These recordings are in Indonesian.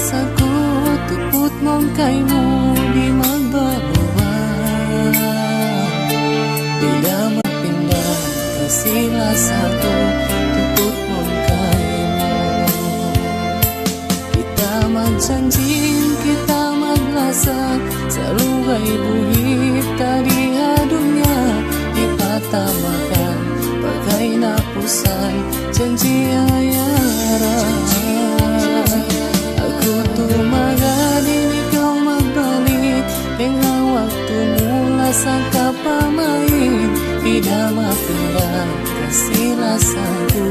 Aku tupot mong kay mo di magbaluan, bila mapindah kasila sa ko tupot mong kay mo. Kita magjanjin, kita maglasag sa lugay buhit tadiha dunya, ipatamakan pagay napusan janji ayaran. Aku tumagalin, ikaw magbalik, kaya waktu mula sa kapamain, tidak mapindah kasila sa ko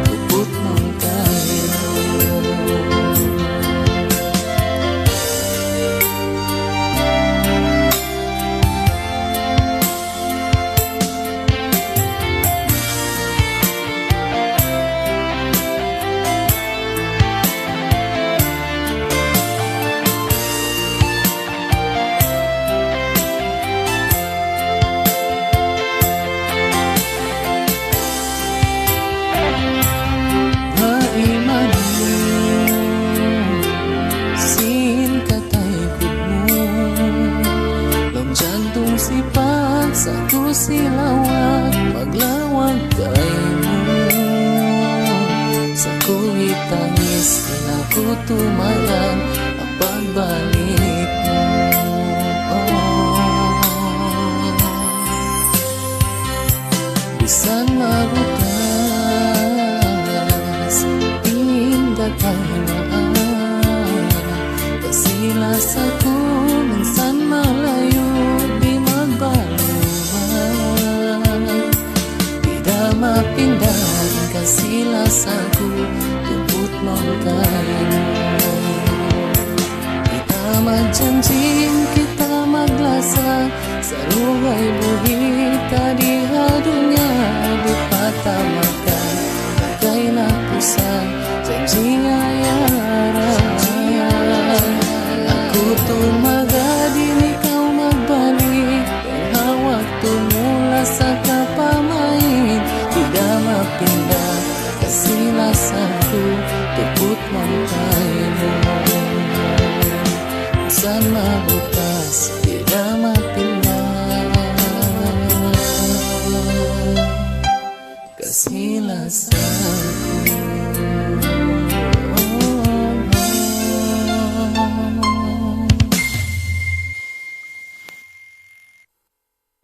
tupot mong kayo. Sa kusilawat maglawag kay mo, sa kuhitangis na ko tumalan ang pagbalik mo. Bisan mabutas ingat ay maan, kasila sa ko minsan malayo di magbalik. Mapindahan kasila sa ko tupot mong kayo. Kita magjanjin, kita maglasag sa lugay buhit tadiha dunya, di patamakan pagay napusan janji ayaran. Ako tumagadin, ikaw magbalik, kaya waktu mula sa kapamain, tidak mapindah kasila sa ko tupot mong kayo. Saan mabutas, tidak mapindah kasila sa ko.